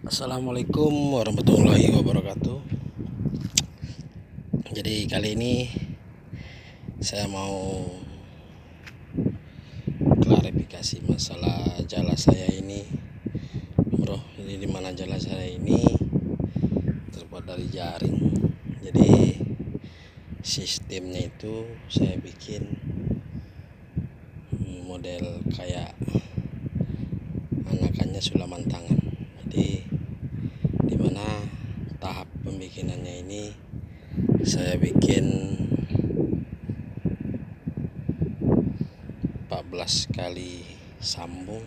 Assalamualaikum warahmatullahi wabarakatuh. Jadi kali ini saya mau klarifikasi masalah jala saya ini, bro. Jadi dimana jala saya ini terbuat dari jaring. Jadi sistemnya itu saya bikin model kayak anakannya sulaman tangan. Jadi dimana tahap pembikinannya ini saya bikin 14 kali sambung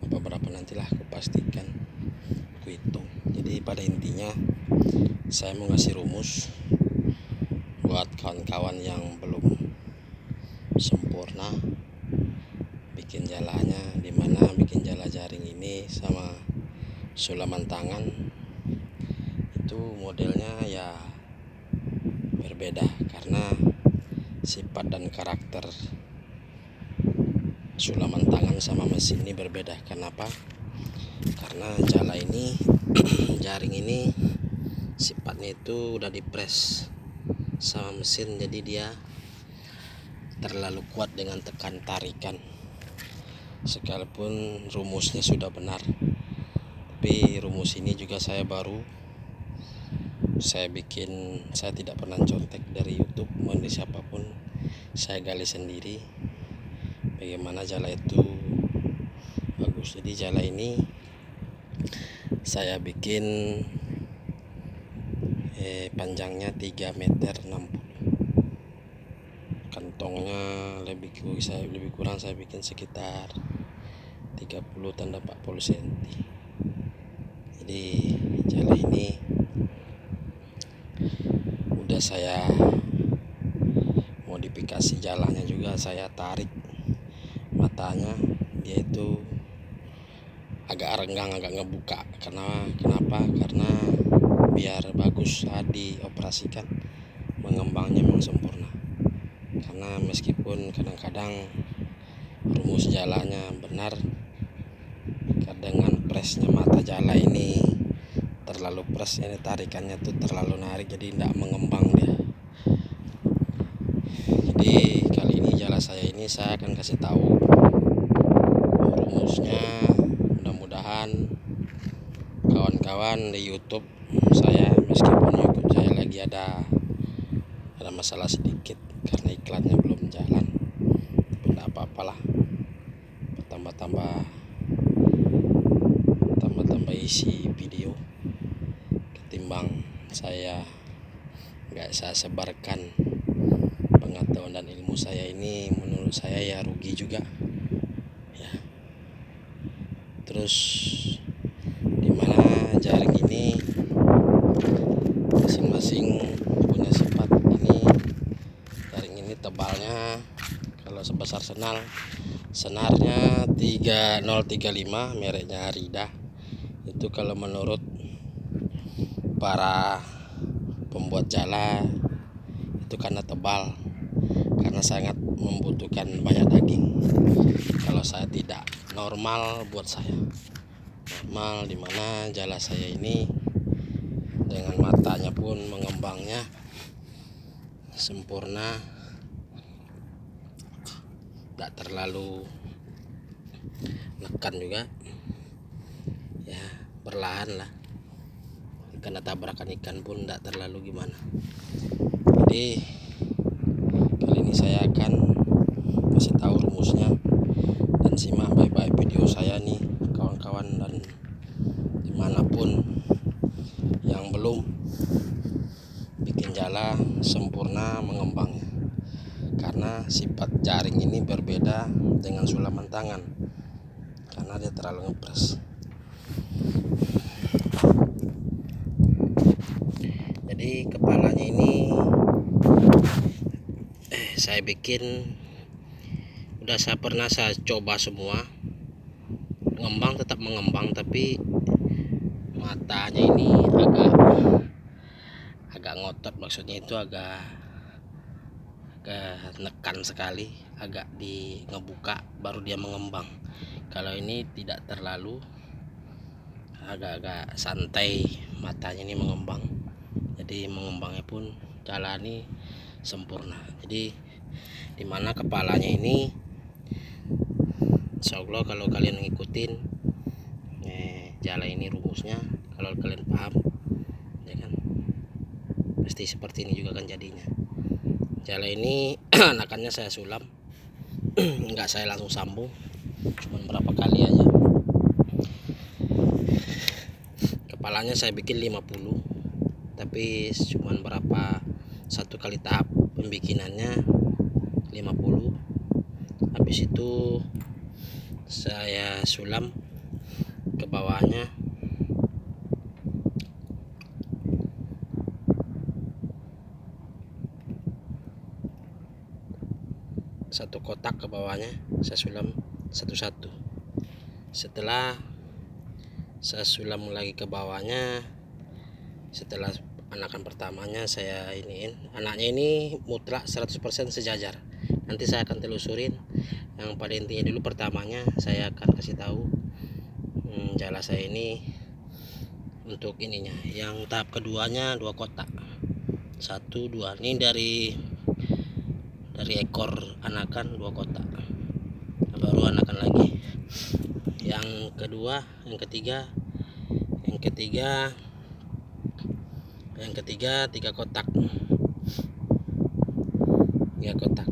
apa berapa nantilah aku pastikan, aku hitung. Jadi pada intinya saya mau ngasih rumus buat kawan-kawan yang belum sempurna bikin jalanya, dimana bikin jala jaring ini sama sulaman tangan itu modelnya ya berbeda karena sifat dan karakter sulaman tangan sama mesin ini berbeda. Kenapa? Karena jala ini jaring ini sifatnya itu udah dipres sama mesin, jadi dia terlalu kuat dengan tekan tarikan. Sekalipun rumusnya sudah benar, tapi rumus ini juga saya bikin, saya tidak pernah contek dari YouTube maupun dari siapapun. Saya gali sendiri bagaimana jala itu bagus. Jadi jala ini saya bikin panjangnya 3,60 meter, kantongnya lebih kurang saya bikin sekitar 30 tanda 40 cm. Jadi jala ini udah saya modifikasi, jalannya juga saya tarik matanya, dia itu agak renggang, agak ngebuka. Kenapa? Karena biar bagus saat dioperasikan, mengembangnya memang sempurna. Karena meskipun kadang-kadang rumus jalannya benar, dengan presnya mata jala ini terlalu pres, ini tarikannya tuh terlalu narik, jadi tidak mengembang dia. Jadi kali ini jala saya ini saya akan kasih tahu rumusnya. Mudah-mudahan kawan-kawan di YouTube saya, meskipun YouTube saya lagi ada masalah sedikit karena iklannya belum jalan, tidak apa-apalah, tambah isi video ketimbang saya sebarkan pengetahuan dan ilmu saya ini. Menurut saya ya rugi juga ya. Terus dimana jaring ini masing-masing punya sifat. Ini jaring ini tebalnya kalau sebesar senarnya 3035, mereknya Rida. Itu kalau menurut para pembuat jala itu karena tebal, karena sangat membutuhkan banyak daging. Kalau saya tidak, normal buat saya, normal, dimana jala saya ini dengan matanya pun mengembangnya sempurna, tidak terlalu nekan juga ya, perlahan lah, karena tabrakan ikan pun tidak terlalu gimana. Jadi kali ini saya akan kasih tahu rumusnya, dan simak baik-baik video saya nih kawan-kawan, dan dimanapun yang belum bikin jala sempurna mengembangnya, karena sifat jaring ini berbeda dengan sulaman tangan karena dia terlalu ngepres. Jadi kepalanya ini saya bikin, udah saya coba semua, tetap mengembang, tapi matanya ini agak ngotot, maksudnya itu agak nekan sekali, agak ngebuka baru dia mengembang. Kalau ini tidak terlalu agak-agak santai, matanya ini mengembang. Jadi mengembangnya pun jalani sempurna. Jadi dimana kepalanya ini insya Allah kalau kalian ngikutin jala ini rumusnya, kalau kalian paham ya kan, pasti seperti ini juga kan jadinya. Jala ini anakannya saya sulam, enggak saya langsung sambung, cuma berapa kali aja. Kepalanya saya bikin 50, tapi cuma berapa satu kali tahap pembikinannya 50. Habis itu saya sulam ke bawahnya satu kotak, ke bawahnya saya sulam satu-satu. Setelah saya sulam lagi ke bawahnya, setelah anakan pertamanya saya iniin, anaknya ini mutlak 100% sejajar. Nanti saya akan telusurin. Yang pada intinya dulu pertamanya saya akan kasih tahu jala saya ini untuk ininya. Yang tahap keduanya 2 kotak, 1 2, ini dari ekor anakan 2 kotak, baru anakan lagi. Yang kedua, yang ketiga 3 kotak, 3 kotak.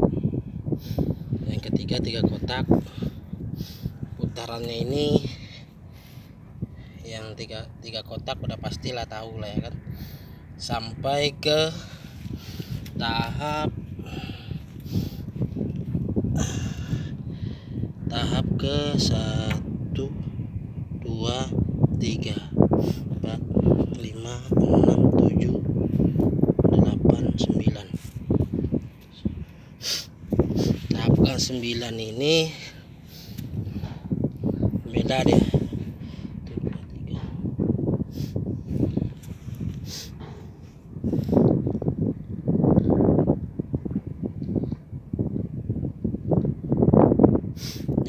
Yang ketiga 3 kotak. Putarannya ini yang tiga kotak udah pastilah tahu lah ya kan, sampai ke tahap ke 1 2 3 4 5 6 7 8 9. Tahap ke 9 ini beda deh.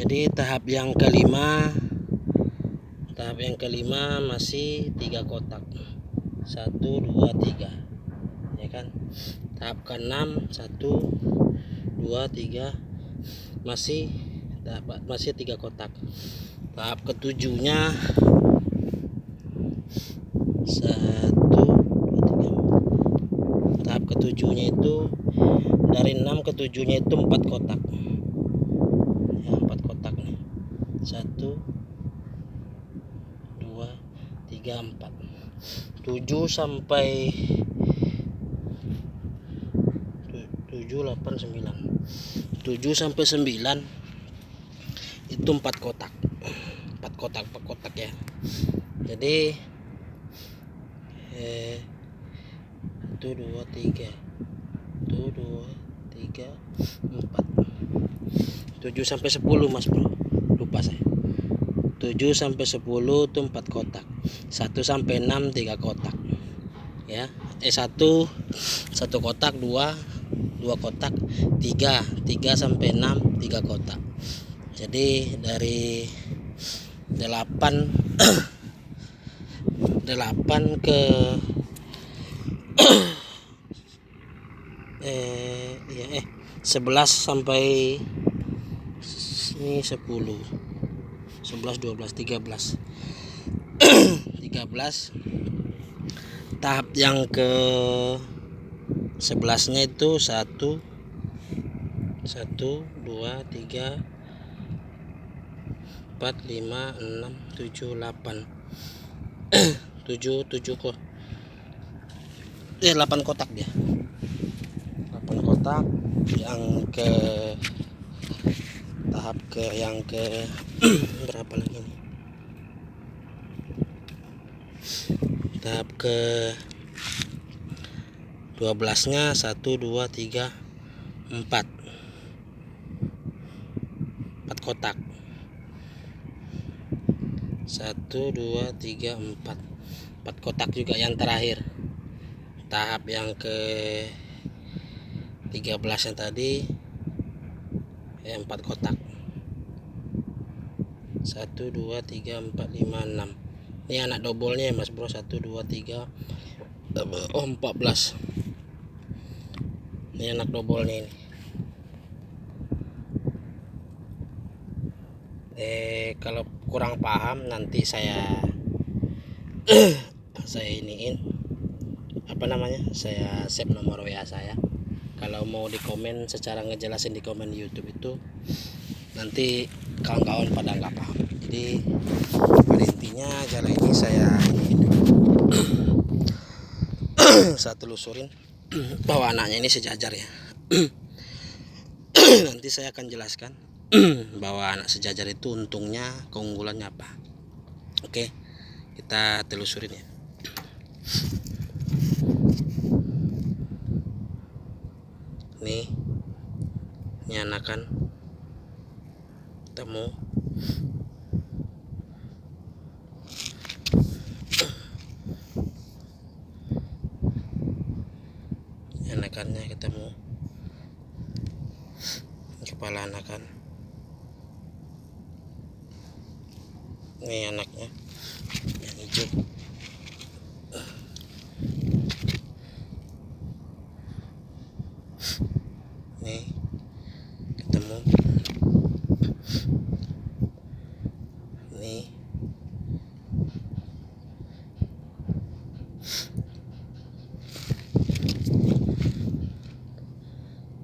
Jadi tahap yang kelima masih 3 kotak, 1 2 3 ya kan. Tahap ke-6 1 2 3 masih 3 kotak. Tahap ketujuhnya 1 2 3. Tahap ketujuhnya itu dari 6 ke 7-nya itu 4 kotak ya, 4 kotak nih, 1 2 3 4. 7 sampai 7 sampai 9 itu 4 kotak ya. Jadi 1 2 3 4. 7 sampai 10 Mas Bro, lupa saya. 7 sampai 10 itu 4 kotak. 1 sampai 6 3 kotak ya. 1 kotak, 2 kotak, 3 sampai 6 3 kotak. Jadi dari 8 ke 11 sampai ini 10 11 12 13 tahap yang ke 11-nya itu 1 2 3 4 5 6 7 8 7 kok 8 kotak dia, 8 kotak. Yang ke tahap yang ke berapa lagi nih, tahap ke 12-nya 1 2 3 4 kotak, 1 2 3 4 kotak juga. Yang terakhir tahap yang ke 13 yang tadi 4 kotak, 1 2 3 4 5 6 Ini anak doublenya Mas Bro, 1 2 3 14. Ini anak doublenya ini. Kalau kurang paham nanti saya iniin saya save nomor WA saya. Kalau mau di komen secara ngejelasin di komen YouTube itu nanti kawan-kawan pada nggak paham. Jadi pada intinya jala ini saya iniin dulu. Saya telusurin bahwa anaknya ini sejajar ya. Nanti saya akan jelaskan bahwa anak sejajar itu untungnya, keunggulannya apa. Oke, kita telusurin ya. Nih, ini anakan ketemu. Anakannya ketemu, kepala anakan. Ini anaknya yang hijau. Nih ketemu. Nih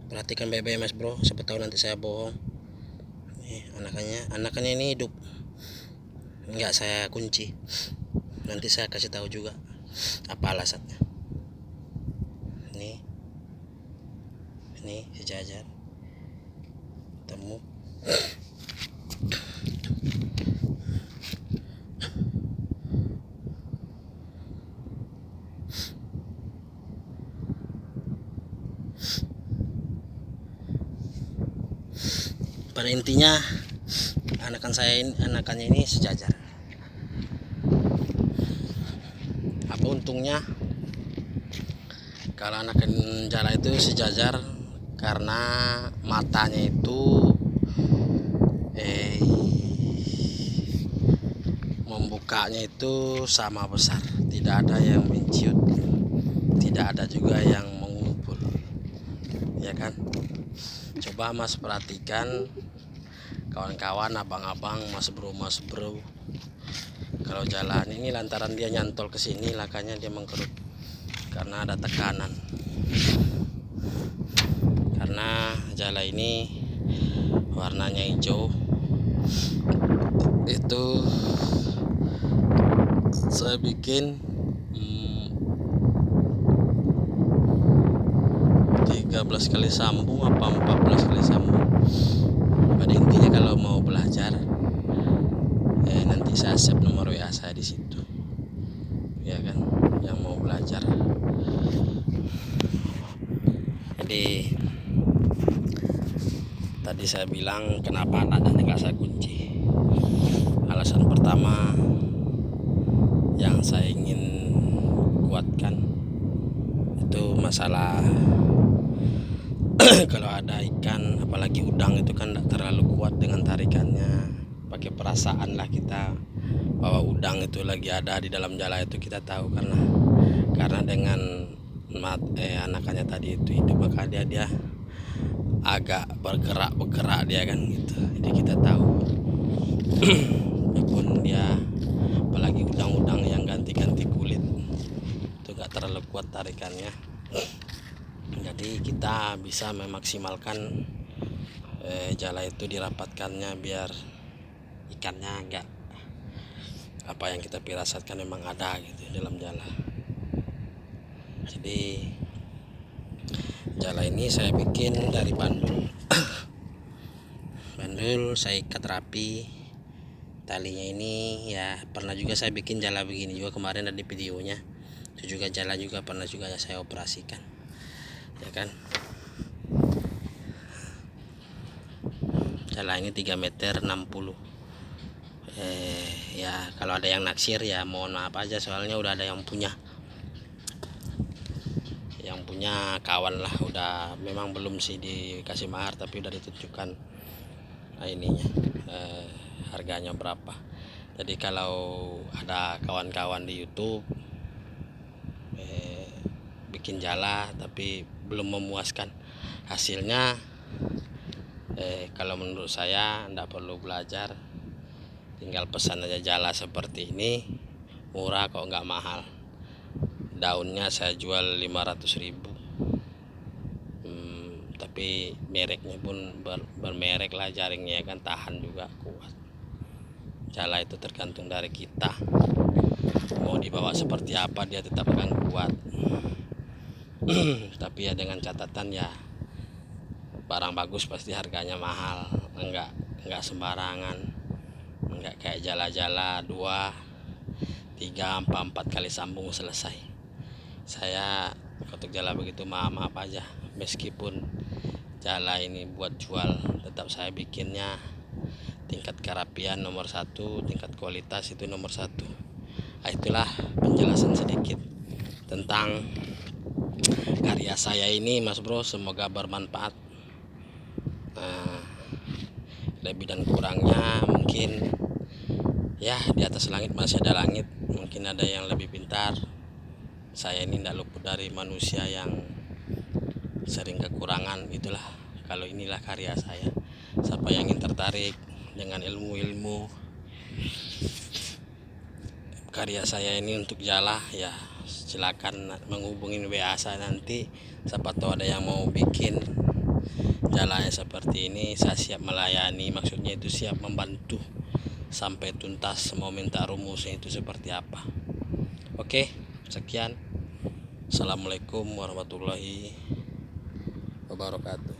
perhatikan baik-baik Mas Bro, siapa tahu nanti saya bohong. Nih anakannya ini hidup, enggak saya kunci. Nanti saya kasih tahu juga apa alasannya. Ini sejajar ketemu. Pada intinya anakannya ini sejajar. Apa untungnya kalau anakan jala itu sejajar? Karena matanya itu membukanya itu sama besar, tidak ada yang menciut, tidak ada juga yang mengumpul, ya kan. Coba Mas perhatikan kawan-kawan, abang-abang, Mas Bro, kalau jalan ini lantaran dia nyantol ke sini, lakanya dia mengkerut karena ada tekanan. Karena jala ini warnanya hijau, itu saya bikin 13 kali sambung apa 14 kali sambung. Pada intinya kalau mau belajar nanti saya save nomor WA saya di situ, ya kan, yang mau belajar. Jadi tadi saya bilang kenapa anaknya nggak saya kunci. Alasan pertama yang saya ingin kuatkan itu masalah kalau ada ikan apalagi udang itu kan tidak terlalu kuat dengan tarikannya. Pakai perasaan lah kita bahwa udang itu lagi ada di dalam jala itu, kita tahu karena dengan anakannya tadi itu hidup, maka dia agak bergerak dia kan gitu. Jadi kita tahu walaupun dia apalagi udang-udang yang ganti-ganti kulit itu gak terlalu kuat tarikannya. Jadi kita bisa memaksimalkan jala itu dirapatkannya biar ikannya enggak apa yang kita firasatkan memang ada gitu dalam jala. Jadi jala ini saya bikin dari bandul. Bandul saya ikat rapi, talinya ini ya pernah juga saya bikin jala begini juga kemarin ada di videonya. Itu juga jala juga pernah juga saya operasikan, ya kan. Jala ini 3 meter 60. Ya kalau ada yang naksir ya mohon maaf aja, soalnya udah ada yang punya kawan lah, udah memang belum sih dikasih mahar tapi udah ditunjukkan ininya harganya berapa. Jadi kalau ada kawan-kawan di YouTube bikin jala tapi belum memuaskan hasilnya, kalau menurut saya tidak perlu belajar, tinggal pesan aja jala seperti ini, murah kok, nggak mahal. Daunnya saya jual 500.000, tapi mereknya pun bermerek lah, jaringnya kan tahan juga, kuat. Jala itu tergantung dari kita, mau dibawa seperti apa dia tetap akan kuat. Tapi ya dengan catatan ya, barang bagus pasti harganya mahal, enggak sembarangan, enggak kayak jala-jala 2, 3, 4 kali sambung selesai. Saya untuk jala begitu maaf aja, meskipun jala ini buat jual, tetap saya bikinnya tingkat kerapian nomor 1, tingkat kualitas itu nomor 1. Itulah penjelasan sedikit tentang karya saya ini, Mas Bro. Semoga bermanfaat. Lebih dan kurangnya mungkin ya, di atas langit masih ada langit, mungkin ada yang lebih pintar. Saya ini tidak luput dari manusia yang sering kekurangan, itulah. Kalau inilah karya saya. Siapa yang ingin tertarik dengan ilmu-ilmu karya saya ini untuk jala, ya silakan menghubungin WA saya nanti. Siapa tahu ada yang mau bikin jalanya seperti ini, saya siap melayani. Maksudnya itu siap membantu sampai tuntas, mau minta rumusnya itu seperti apa. Oke, sekian. Assalamualaikum warahmatullahi wabarakatuh.